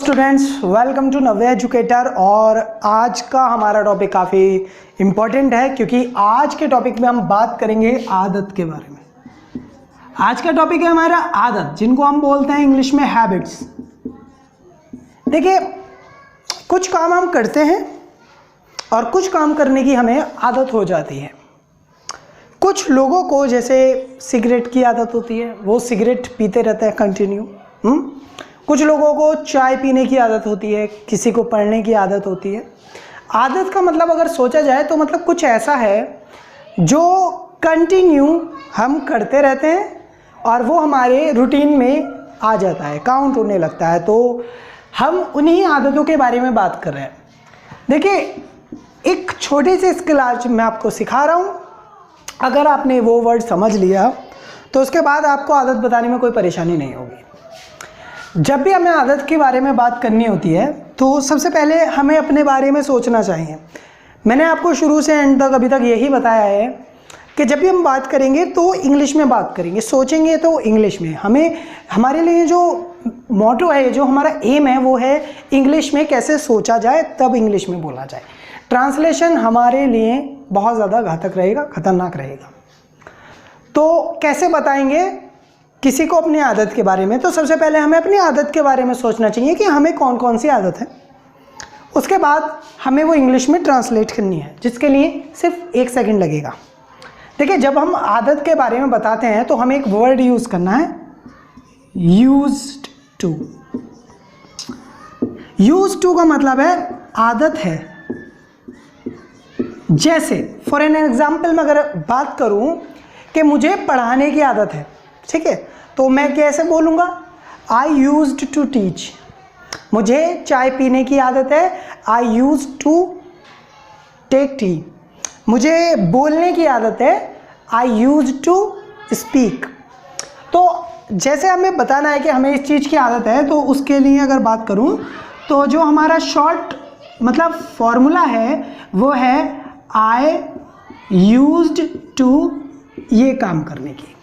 Students, welcome to Navya educator. और आज का हमारा टॉपिक काफ़ी इम्पोर्टेंट है क्योंकि आज के टॉपिक में हम बात करेंगे आदत के बारे में। आज का टॉपिक है हमारा आदत, जिनको हम बोलते हैं इंग्लिश में हैबिट्स। देखिए, कुछ काम हम करते हैं और कुछ काम करने की हमें आदत हो जाती है। कुछ लोगों को जैसे सिगरेट की आदत होती है, वो सिगरेट पीते रहते हैं कंटिन्यू। कुछ लोगों को चाय पीने की आदत होती है, किसी को पढ़ने की आदत होती है। आदत का मतलब अगर सोचा जाए तो मतलब कुछ ऐसा है जो कंटिन्यू हम करते रहते हैं और वो हमारे रूटीन में आ जाता है, काउंट होने लगता है। तो हम उन्हीं आदतों के बारे में बात कर रहे हैं। देखिए, एक छोटी सी स्किल आज मैं आपको सिखा रहा हूँ। अगर आपने वो वर्ड समझ लिया तो उसके बाद आपको आदत बताने में कोई परेशानी नहीं होगी। जब भी हमें आदत के बारे में बात करनी होती है तो सबसे पहले हमें अपने बारे में सोचना चाहिए। मैंने आपको शुरू से एंड तक अभी तक यही बताया है कि जब भी हम बात करेंगे तो इंग्लिश में बात करेंगे, सोचेंगे तो इंग्लिश में। हमारे लिए जो मोटो है, जो हमारा एम है, वो है इंग्लिश में कैसे सोचा जाए तब इंग्लिश में बोला जाए। ट्रांसलेशन हमारे लिए बहुत ज़्यादा घातक रहेगा, खतरनाक रहेगा। तो कैसे बताएंगे किसी को अपनी आदत के बारे में? तो सबसे पहले हमें अपनी आदत के बारे में सोचना चाहिए कि हमें कौन कौन सी आदत है। उसके बाद हमें वो इंग्लिश में ट्रांसलेट करनी है, जिसके लिए सिर्फ 1 सेकंड लगेगा। देखिए, जब हम आदत के बारे में बताते हैं तो हमें एक वर्ड यूज़ करना है, यूज्ड टू। यूज्ड टू का मतलब है आदत है। जैसे फॉर एन एग्जाम्पल मैं अगर बात करूं कि मुझे पढ़ाने की आदत है, ठीक है, तो मैं कैसे बोलूँगा? I used to teach. मुझे चाय पीने की आदत है, I used to take tea. मुझे बोलने की आदत है, आई यूज्ड टू स्पीक। तो जैसे हमें बताना है कि हमें इस चीज़ की आदत है, तो उसके लिए अगर बात करूँ तो जो हमारा शॉर्ट मतलब फॉर्मूला है वो है आई यूज्ड टू ये काम करने की।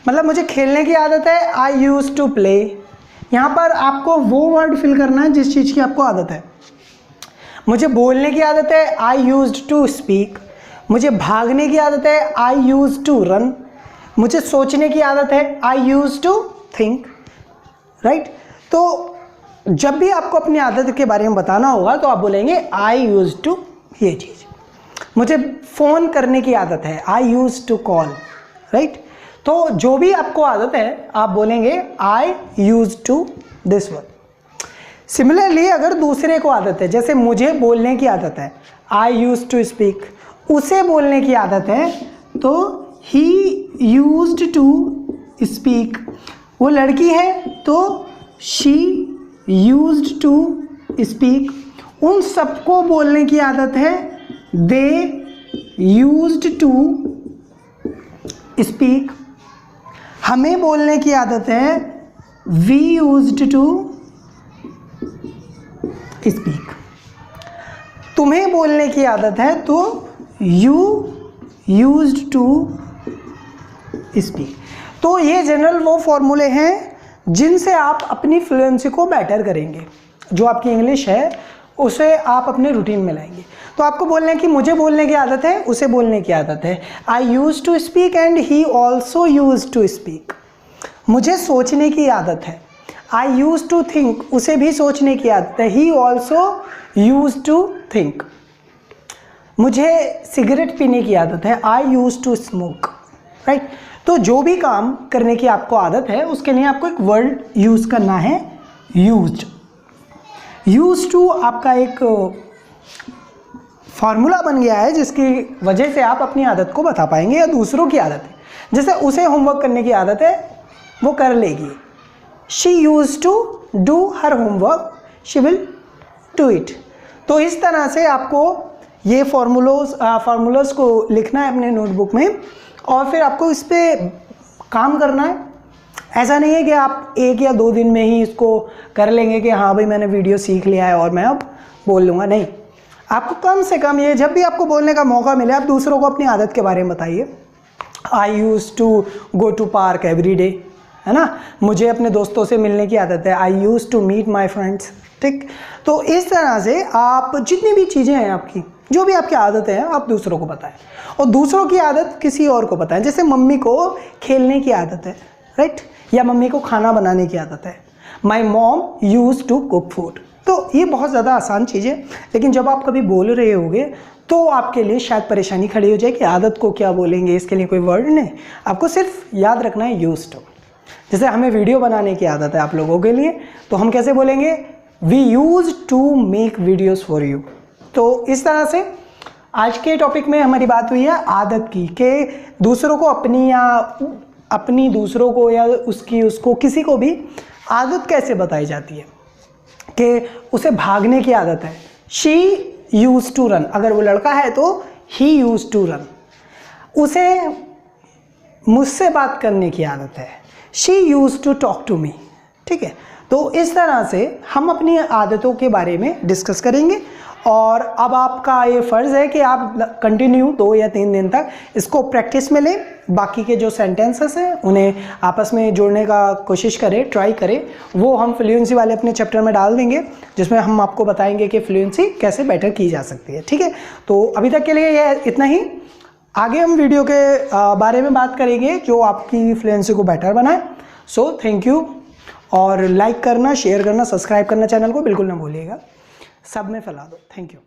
मतलब मुझे खेलने की आदत है, आई यूज टू प्ले। यहाँ पर आपको वो वर्ड फिल करना है जिस चीज़ की आपको आदत है। मुझे बोलने की आदत है, आई यूज टू स्पीक। मुझे भागने की आदत है, आई यूज टू रन। मुझे सोचने की आदत है, I use to think. Right? तो जब भी आपको अपनी आदत के बारे में बताना होगा तो आप बोलेंगे आई यूज टू ये चीज़। मुझे फ़ोन करने की आदत है, I use to call. Right? तो जो भी आपको आदत है आप बोलेंगे I use to this word. Similarly अगर दूसरे को आदत है, जैसे मुझे बोलने की आदत है, आई यूज टू स्पीक, उसे बोलने की आदत है तो ही यूज्ड टू स्पीक। वो लड़की है तो शी यूज्ड टू स्पीक। उन सबको बोलने की आदत है, दे यूज्ड टू स्पीक। हमें बोलने की आदत है, वी यूज्ड टू स्पीक। तुम्हें बोलने की आदत है तो यू यूज्ड टू स्पीक। तो ये जनरल वो फॉर्मूले हैं जिनसे आप अपनी फ्लुएंसी को बेटर करेंगे। जो आपकी इंग्लिश है उसे आप अपने रूटीन में लाएंगे। तो आपको बोलने की, मुझे बोलने की आदत है, उसे बोलने की आदत है, I use to speak and he also use to speak. मुझे सोचने की आदत है, आई यूज टू थिंक, उसे भी सोचने की आदत है, he also use to think. मुझे सिगरेट पीने की आदत है, I use to smoke. Right? तो जो भी काम करने की आपको आदत है उसके लिए आपको एक वर्ड यूज करना है, यूज्ड। यूज टू आपका एक फॉर्मूला बन गया है जिसकी वजह से आप अपनी आदत को बता पाएंगे या दूसरों की आदत है। जैसे उसे होमवर्क करने की आदत है, वो कर लेगी। She use to do her homework, she will do it. तो इस तरह से आपको ये फार्मूलाज को लिखना है अपने नोटबुक में और फिर आपको इस पर काम करना है। ऐसा नहीं है कि आप 1 या 2 दिन में ही इसको कर लेंगे कि हाँ भाई मैंने वीडियो सीख लिया है और मैं अब बोल लूँगा। नहीं, आपको कम से कम ये जब भी आपको बोलने का मौका मिले आप दूसरों को अपनी आदत के बारे में बताइए। I use to go to park every day, है ना। मुझे अपने दोस्तों से मिलने की आदत है, I use to meet my friends, ठीक। तो इस तरह से आप जितनी भी चीज़ें हैं आपकी, जो भी आपकी आदतें हैं, आप दूसरों को बताएं और दूसरों की आदत किसी और को बताएं। जैसे मम्मी को खेलने की आदत है, राइट, या मम्मी को खाना बनाने की आदत है, my mom use to cook food. तो ये बहुत ज़्यादा आसान चीज़ है, लेकिन जब आप कभी बोल रहे होगे तो आपके लिए शायद परेशानी खड़ी हो जाए कि आदत को क्या बोलेंगे, इसके लिए कोई वर्ड नहीं, आपको सिर्फ याद रखना है यूज़ टू। जैसे हमें वीडियो बनाने की आदत है आप लोगों के लिए, तो हम कैसे बोलेंगे, we use to make videos for you. तो इस तरह से आज के टॉपिक में हमारी बात हुई है आदत की, कि दूसरों को अपनी दूसरों को या उसको किसी को भी आदत कैसे बताई जाती है, कि उसे भागने की आदत है, शी यूज टू रन, अगर वो लड़का है तो ही यूज टू रन। उसे मुझसे बात करने की आदत है, she use to talk to me, ठीक है। तो इस तरह से हम अपनी आदतों के बारे में डिस्कस करेंगे, और अब आपका ये फ़र्ज़ है कि आप कंटिन्यू 2 या 3 दिन तक इसको प्रैक्टिस में लें। बाकी के जो सेंटेंसेस हैं उन्हें आपस में जोड़ने का कोशिश करें, ट्राई करें। वो हम फ्लुएंसी वाले अपने चैप्टर में डाल देंगे, जिसमें हम आपको बताएंगे कि फ्लुएंसी कैसे बेटर की जा सकती है, ठीक है। तो अभी तक के लिए ये इतना ही। आगे हम वीडियो के बारे में बात करेंगे जो आपकी फ्लुएंसी को बेटर बनाए। सो थैंक यू, और लाइक करना, शेयर करना, सब्सक्राइब करना चैनल को बिल्कुल ना भूलिएगा, सब में फैला दो। Thank you.